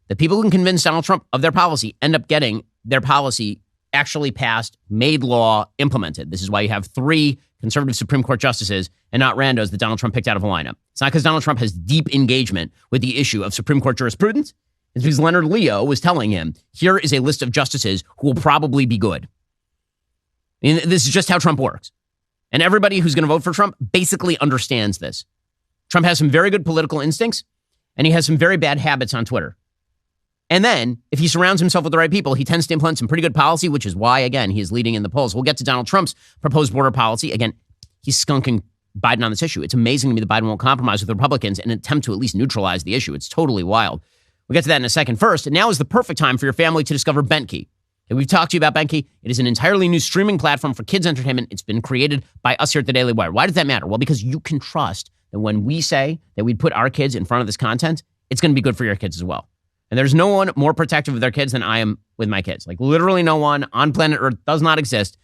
The people who can convince Donald Trump of their policy end up getting their policy actually passed, made law, implemented. This is why you have 3 conservative Supreme Court justices and not randos that Donald Trump picked out of a lineup. It's not because Donald Trump has deep engagement with the issue of Supreme Court jurisprudence. It's because Leonard Leo was telling him, here is a list of justices who will probably be good. And this is just how Trump works. And everybody who's going to vote for Trump basically understands this. Trump has some very good political instincts, and he has some very bad habits on Twitter. And then if he surrounds himself with the right people, he tends to implement some pretty good policy, which is why, again, he is leading in the polls. We'll get to Donald Trump's proposed border policy. Again, he's skunking Biden on this issue. It's amazing to me that Biden won't compromise with the Republicans in an attempt to at least neutralize the issue. It's totally wild. We'll get to that in a second. First, now is the perfect time for your family to discover BentKey. And we've talked to you about BentKey. It is an entirely new streaming platform for kids' entertainment. It's been created by us here at the Daily Wire. Why does that matter? Well, because you can trust that when we say that we'd put our kids in front of this content, it's going to be good for your kids as well. And there's no one more protective of their kids than I am with my kids. Like literally no one on planet Earth does not exist.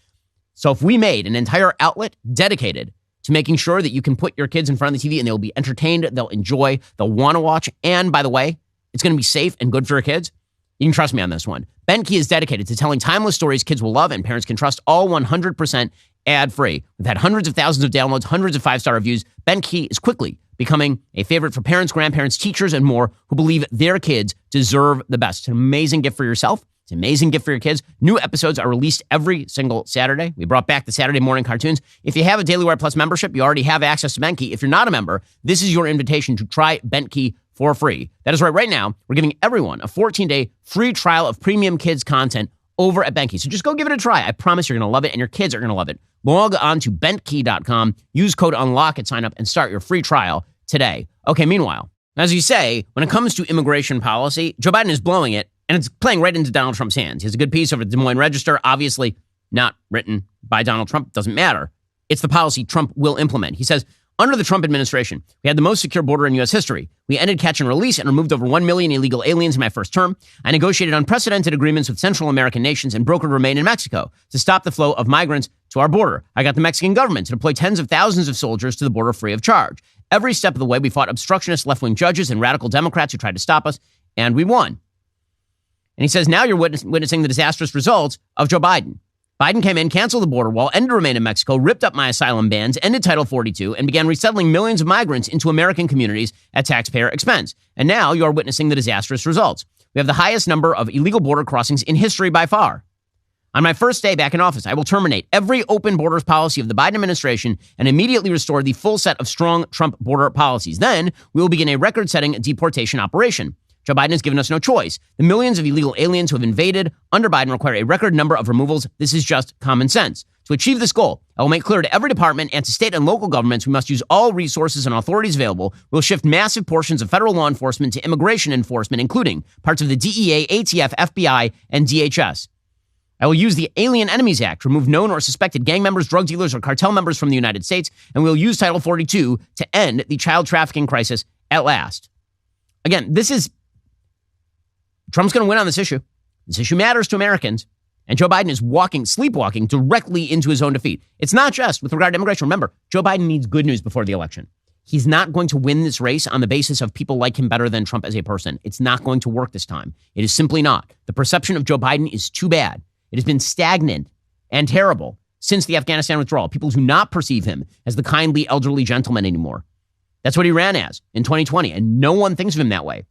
So if we made an entire outlet dedicated to making sure that you can put your kids in front of the TV and they'll be entertained, they'll enjoy, they'll want to watch, and by the way, it's going to be safe and good for your kids, you can trust me on this one. BentKey is dedicated to telling timeless stories kids will love and parents can trust, all 100% ad-free. We've had hundreds of thousands of downloads, hundreds of 5-star reviews. BentKey is quickly becoming a favorite for parents, grandparents, teachers, and more who believe their kids deserve the best. It's an amazing gift for yourself. It's an amazing gift for your kids. New episodes are released every single Saturday. We brought back the Saturday morning cartoons. If you have a Daily Wire Plus membership, you already have access to BentKey. If you're not a member, this is your invitation to try BentKey for free. That is right. Right now, we're giving everyone a 14-day free trial of premium kids content over at BentKey. So just go give it a try. I promise you're going to love it, and your kids are going to love it. Log on to bentkey.com, use code UNLOCK at sign up, and start your free trial today. Okay, meanwhile, as you say, when it comes to immigration policy, Joe Biden is blowing it, and it's playing right into Donald Trump's hands. He has a good piece over the Des Moines Register, obviously not written by Donald Trump. Doesn't matter. It's the policy Trump will implement. He says, under the Trump administration, we had the most secure border in U.S. history. We ended catch and release and removed over 1 million illegal aliens in my first term. I negotiated unprecedented agreements with Central American nations and brokered remain in Mexico to stop the flow of migrants to our border. I got the Mexican government to deploy tens of thousands of soldiers to the border free of charge. Every step of the way, we fought obstructionist left-wing judges and radical Democrats who tried to stop us, and we won. And he says, now you're witnessing the disastrous results of Joe Biden. Biden came in, canceled the border wall, ended remain in Mexico, ripped up my asylum bans, ended Title 42, and began resettling millions of migrants into American communities at taxpayer expense. And now you are witnessing the disastrous results. We have the highest number of illegal border crossings in history by far. On my first day back in office, I will terminate every open borders policy of the Biden administration and immediately restore the full set of strong Trump border policies. Then we will begin a record-setting deportation operation. Joe Biden has given us no choice. The millions of illegal aliens who have invaded under Biden require a record number of removals. This is just common sense. To achieve this goal, I will make clear to every department and to state and local governments we must use all resources and authorities available. We will shift massive portions of federal law enforcement to immigration enforcement, including parts of the DEA, ATF, FBI, and DHS. I will use the Alien Enemies Act to remove known or suspected gang members, drug dealers, or cartel members from the United States, and we will use Title 42 to end the child trafficking crisis at last. Again, Trump's going to win on this issue. This issue matters to Americans. And Joe Biden is sleepwalking directly into his own defeat. It's not just with regard to immigration. Remember, Joe Biden needs good news before the election. He's not going to win this race on the basis of people like him better than Trump as a person. It's not going to work this time. It is simply not. The perception of Joe Biden is too bad. It has been stagnant and terrible since the Afghanistan withdrawal. People do not perceive him as the kindly, elderly gentleman anymore. That's what he ran as in 2020, and no one thinks of him that way.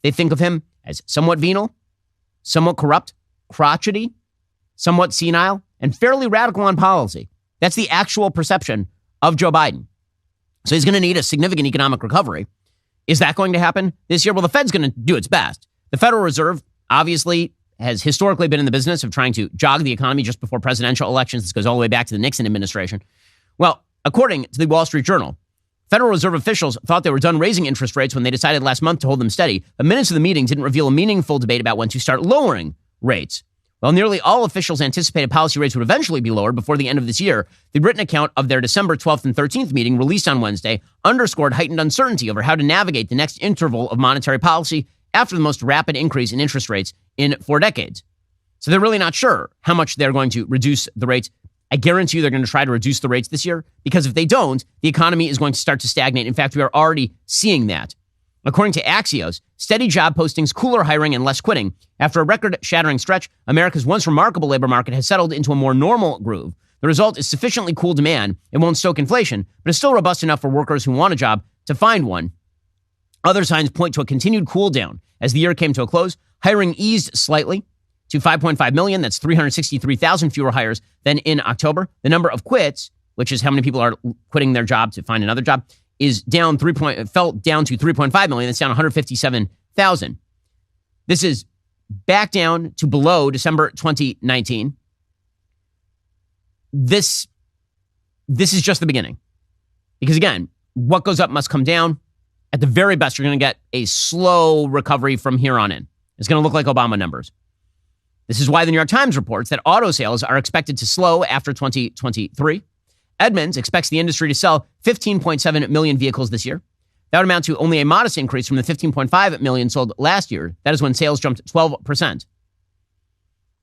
They think of him as somewhat venal, somewhat corrupt, crotchety, somewhat senile, and fairly radical on policy. That's the actual perception of Joe Biden. So he's going to need a significant economic recovery. Is that going to happen this year? Well, the Fed's going to do its best. The Federal Reserve obviously has historically been in the business of trying to jog the economy just before presidential elections. This goes all the way back to the Nixon administration. Well, according to the Wall Street Journal, Federal Reserve officials thought they were done raising interest rates when they decided last month to hold them steady. But minutes of the meeting didn't reveal a meaningful debate about when to start lowering rates. While nearly all officials anticipated policy rates would eventually be lowered before the end of this year, the written account of their December 12th and 13th meeting released on Wednesday underscored heightened uncertainty over how to navigate the next interval of monetary policy after the most rapid increase in interest rates in 4 decades. So they're really not sure how much they're going to reduce the rates. I guarantee you they're going to try to reduce the rates this year, because if they don't, the economy is going to start to stagnate. In fact, we are already seeing that. According to Axios, steady job postings, cooler hiring, and less quitting. After a record-shattering stretch, America's once remarkable labor market has settled into a more normal groove. The result is sufficiently cool demand. It won't stoke inflation, but it's still robust enough for workers who want a job to find one. Other signs point to a continued cool down. As the year came to a close, hiring eased slightly to 5.5 million. That's 363,000 fewer hires than in October. The number of quits, which is how many people are quitting their job to find another job, is down fell down to 3.5 million. That's down 157,000. This is back down to below December 2019, this is just the beginning. Because again, what goes up must come down. At the very best, you're going to get a slow recovery from here on in. It's going to look like Obama numbers. This is why the New York Times reports that auto sales are expected to slow after 2023. Edmunds expects the industry to sell 15.7 million vehicles this year. That would amount to only a modest increase from the 15.5 million sold last year. That is when sales jumped 12%.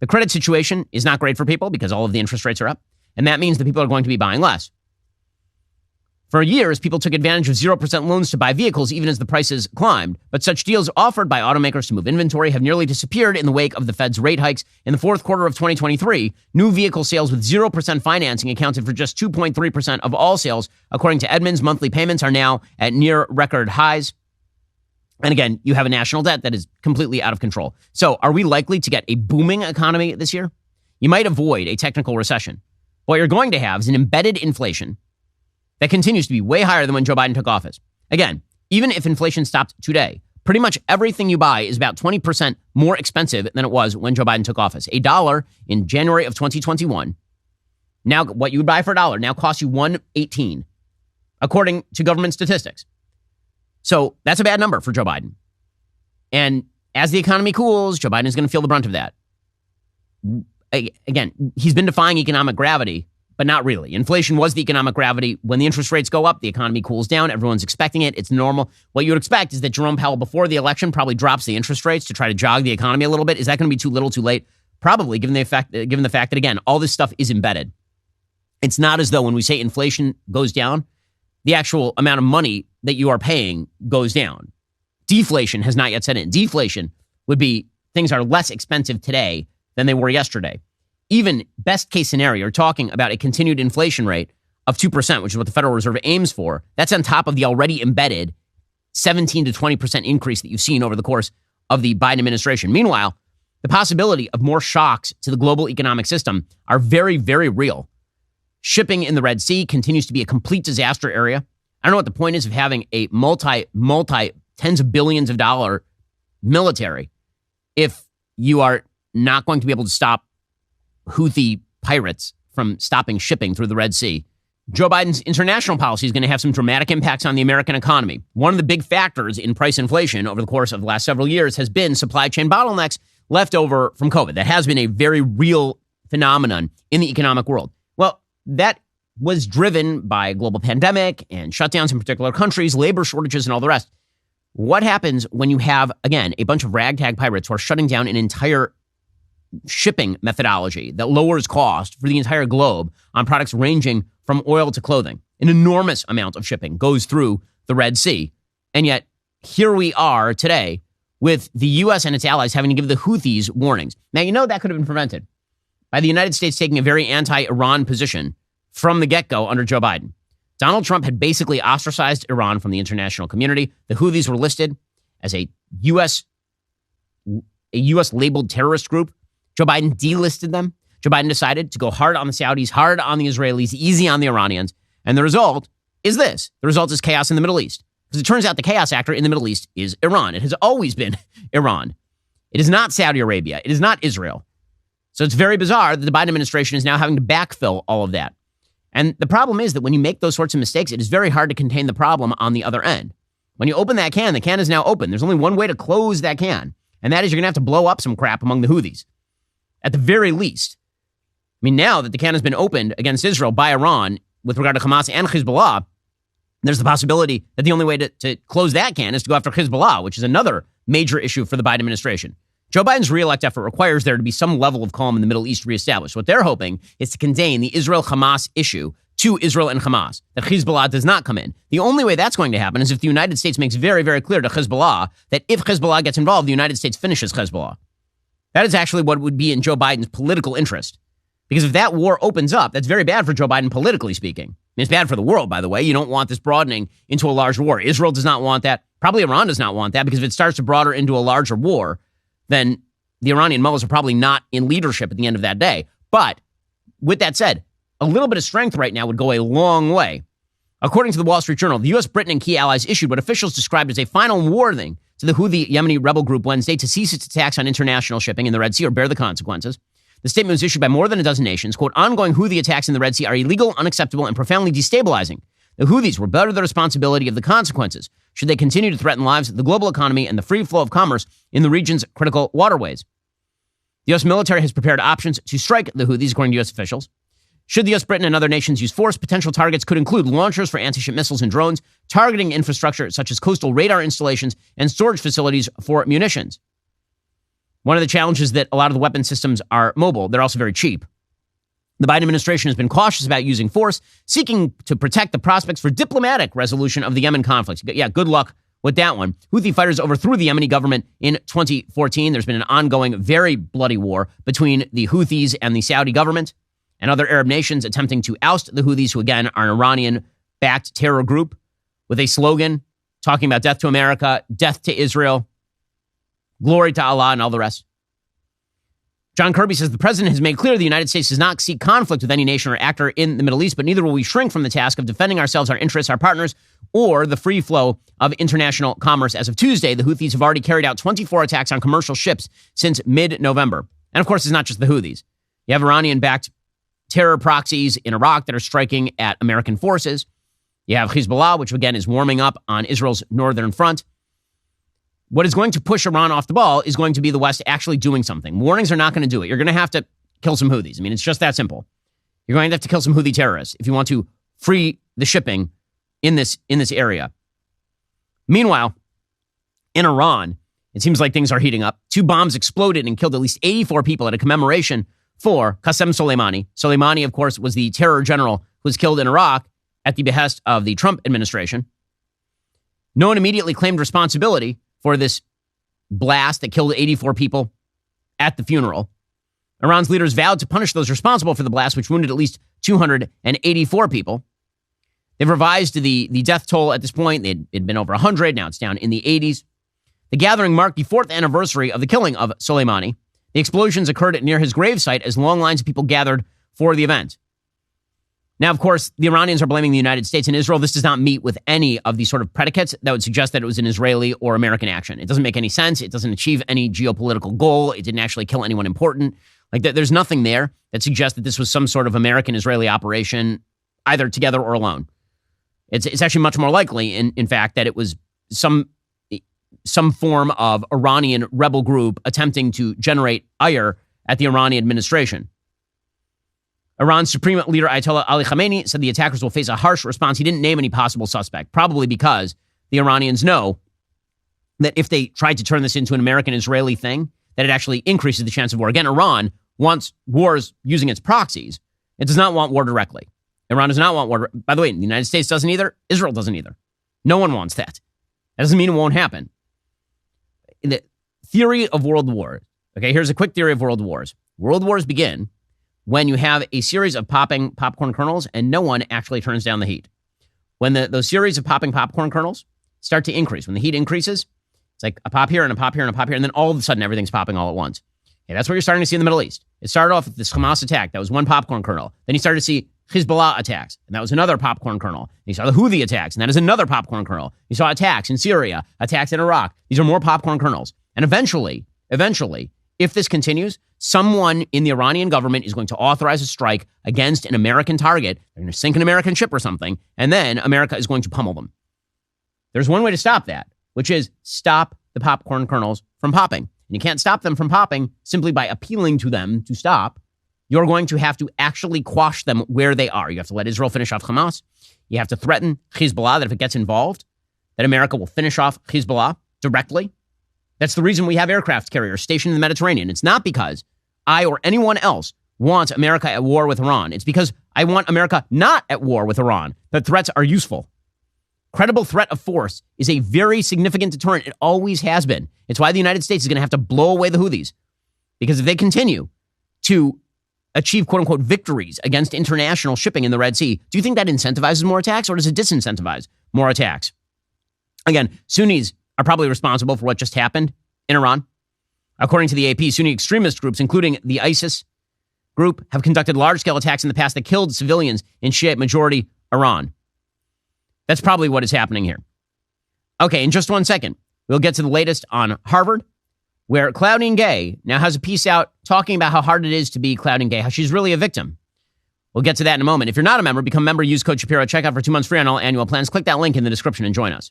The credit situation is not great for people because all of the interest rates are up. And that means that people are going to be buying less. For years, people took advantage of 0% loans to buy vehicles even as the prices climbed. But such deals offered by automakers to move inventory have nearly disappeared in the wake of the Fed's rate hikes. In the fourth quarter of 2023, new vehicle sales with 0% financing accounted for just 2.3% of all sales. According to Edmunds, monthly payments are now at near record highs. And again, you have a national debt that is completely out of control. So are we likely to get a booming economy this year? You might avoid a technical recession. What you're going to have is an embedded inflation that continues to be way higher than when Joe Biden took office. Again, even if inflation stopped today, pretty much everything you buy is about 20% more expensive than it was when Joe Biden took office. $1 in January of 2021, now what you would buy for $1 now costs you $1.18, according to government statistics. So that's a bad number for Joe Biden. And as the economy cools, Joe Biden is going to feel the brunt of that. Again, he's been defying economic gravity, but not really. Inflation was the economic gravity. When the interest rates go up, the economy cools down. Everyone's expecting it. It's normal. What you would expect is that Jerome Powell, before the election, probably drops the interest rates to try to jog the economy a little bit. Is that going to be too little, too late? Probably, given the fact that, again, all this stuff is embedded. It's not as though when we say inflation goes down, the actual amount of money that you are paying goes down. Deflation has not yet set in. Deflation would be things are less expensive today than they were yesterday. Even best case scenario, you're talking about a continued inflation rate of 2%, which is what the Federal Reserve aims for. That's on top of the already embedded 17 to 20% increase that you've seen over the course of the Biden administration. Meanwhile, the possibility of more shocks to the global economic system are very, very real. Shipping in the Red Sea continues to be a complete disaster area. I don't know what the point is of having a multi tens of billions of dollar military if you are not going to be able to stop Houthi pirates from stopping shipping through the Red Sea. Joe Biden's international policy is going to have some dramatic impacts on the American economy. One of the big factors in price inflation over the course of the last several years has been supply chain bottlenecks left over from COVID. That has been a very real phenomenon in the economic world. Well, that was driven by a global pandemic and shutdowns in particular countries, labor shortages, and all the rest. What happens when you have, again, a bunch of ragtag pirates who are shutting down an entire shipping methodology that lowers cost for the entire globe on products ranging from oil to clothing? An enormous amount of shipping goes through the Red Sea. And yet, here we are today with the U.S. and its allies having to give the Houthis warnings. Now, you know that could have been prevented by the United States taking a very anti-Iran position from the get-go under Joe Biden. Donald Trump had basically ostracized Iran from the international community. The Houthis were listed as a U.S. labeled terrorist group. Joe Biden delisted them. Joe Biden decided to go hard on the Saudis, hard on the Israelis, easy on the Iranians. And the result is this. The result is chaos in the Middle East. Because it turns out the chaos actor in the Middle East is Iran. It has always been Iran. It is not Saudi Arabia. It is not Israel. So it's very bizarre that the Biden administration is now having to backfill all of that. And the problem is that when you make those sorts of mistakes, it is very hard to contain the problem on the other end. When you open that can, the can is now open. There's only one way to close that can. And that is you're going to have to blow up some crap among the Houthis. At the very least. I mean, now that the can has been opened against Israel by Iran with regard to Hamas and Hezbollah, there's the possibility that the only way to close that can is to go after Hezbollah, which is another major issue for the Biden administration. Joe Biden's reelect effort requires there to be some level of calm in the Middle East reestablished. What they're hoping is to contain the Israel-Hamas issue to Israel and Hamas, that Hezbollah does not come in. The only way that's going to happen is if the United States makes very, very clear to Hezbollah that if Hezbollah gets involved, the United States finishes Hezbollah. That is actually what would be in Joe Biden's political interest. Because if that war opens up, that's very bad for Joe Biden politically speaking. I mean, it's bad for the world, by the way. You don't want this broadening into a larger war. Israel does not want that. Probably Iran does not want that, because if it starts to broaden into a larger war, then the Iranian mullahs are probably not in leadership at the end of that day. But with that said, a little bit of strength right now would go a long way. According to the Wall Street Journal, the U.S., Britain, and key allies issued what officials described as a final warning to the Houthi Yemeni rebel group Wednesday to cease its attacks on international shipping in the Red Sea or bear the consequences. The statement was issued by more than a dozen nations. Quote, ongoing Houthi attacks in the Red Sea are illegal, unacceptable, and profoundly destabilizing. The Houthis will bear the responsibility of the consequences should they continue to threaten lives, the global economy, and the free flow of commerce in the region's critical waterways. The U.S. military has prepared options to strike the Houthis, according to U.S. officials. Should the U.S., Britain, and other nations use force, potential targets could include launchers for anti-ship missiles and drones, targeting infrastructure such as coastal radar installations and storage facilities for munitions. One of the challenges is that a lot of the weapon systems are mobile. They're also very cheap. The Biden administration has been cautious about using force, seeking to protect the prospects for diplomatic resolution of the Yemen conflict. Yeah, good luck with that one. Houthi fighters overthrew the Yemeni government in 2014. There's been an ongoing, very bloody war between the Houthis and the Saudi government and other Arab nations attempting to oust the Houthis, who again are an Iranian-backed terror group with a slogan talking about death to America, death to Israel, glory to Allah, and all the rest. John Kirby says the president has made clear the United States does not seek conflict with any nation or actor in the Middle East, but neither will we shrink from the task of defending ourselves, our interests, our partners, or the free flow of international commerce. As of Tuesday, the Houthis have already carried out 24 attacks on commercial ships since mid-November. And of course, it's not just the Houthis. You have Iranian-backed terror proxies in Iraq that are striking at American forces. You have Hezbollah, which again is warming up on Israel's northern front. What is going to push Iran off the ball is going to be the West actually doing something. Warnings are not going to do it. You're going to have to kill some Houthis. I mean, it's just that simple. You're going to have to kill some Houthi terrorists if you want to free the shipping in this area. Meanwhile, in Iran, it seems like things are heating up. 2 bombs exploded and killed at least 84 people at a commemoration for Qasem Soleimani. Soleimani, of course, was the terror general who was killed in Iraq at the behest of the Trump administration. No one immediately claimed responsibility for this blast that killed 84 people at the funeral. Iran's leaders vowed to punish those responsible for the blast, which wounded at least 284 people. They've revised the death toll at this point. It'd been over 100. Now it's down in the 80s. The gathering marked the 4th anniversary of the killing of Soleimani. The explosions occurred near his gravesite as long lines of people gathered for the event. Now, of course, the Iranians are blaming the United States and Israel. This does not meet with any of the sort of predicates that would suggest that it was an Israeli or American action. It doesn't make any sense. It doesn't achieve any geopolitical goal. It didn't actually kill anyone important. Like, there's nothing there that suggests that this was some sort of American-Israeli operation, either together or alone. It's actually much more likely, in fact, that it was some form of Iranian rebel group attempting to generate ire at the Iranian administration. Iran's Supreme Leader Ayatollah Ali Khamenei said the attackers will face a harsh response. He didn't name any possible suspect, probably because the Iranians know that if they tried to turn this into an American-Israeli thing, that it actually increases the chance of war. Again, Iran wants wars using its proxies. It does not want war directly. Iran does not want war. By the way, the United States doesn't either. Israel doesn't either. No one wants that. That doesn't mean it won't happen. In the theory of world wars, okay, here's a quick theory of world wars. World wars begin when you have a series of popping popcorn kernels and no one actually turns down the heat. When those series of popping popcorn kernels start to increase, when the heat increases, it's like a pop here and a pop here and a pop here, and then all of a sudden everything's popping all at once. Okay, that's what you're starting to see in the Middle East. It started off with this Hamas attack. That was one popcorn kernel. Then you started to see Hezbollah attacks, and that was another popcorn kernel. And you saw the Houthi attacks, and that is another popcorn kernel. You saw attacks in Syria, attacks in Iraq. These are more popcorn kernels. And eventually, if this continues, someone in the Iranian government is going to authorize a strike against an American target. They're going to sink an American ship or something, and then America is going to pummel them. There's one way to stop that, which is stop the popcorn kernels from popping. And you can't stop them from popping simply by appealing to them to stop. You're going to have to actually quash them where they are. You have to let Israel finish off Hamas. You have to threaten Hezbollah that if it gets involved, that America will finish off Hezbollah directly. That's the reason we have aircraft carriers stationed in the Mediterranean. It's not because I or anyone else wants America at war with Iran. It's because I want America not at war with Iran. That threats are useful. Credible threat of force is a very significant deterrent. It always has been. It's why the United States is going to have to blow away the Houthis. Because if they continue to achieve quote-unquote victories against international shipping in the Red Sea, do you think that incentivizes more attacks or does it disincentivize more attacks? Again, Sunnis are probably responsible for what just happened in Iran. According to the AP, Sunni extremist groups, including the ISIS group, have conducted large-scale attacks in the past that killed civilians in Shiite-majority Iran. That's probably what is happening here. Okay, in just 1 second, we'll get to the latest on Harvard, where Claudine Gay now has a piece out talking about how hard it is to be Claudine Gay, how she's really a victim. We'll get to that in a moment. If you're not a member, become a member, use code Shapiro at checkout for 2 months free on all annual plans. Click that link in the description and join us.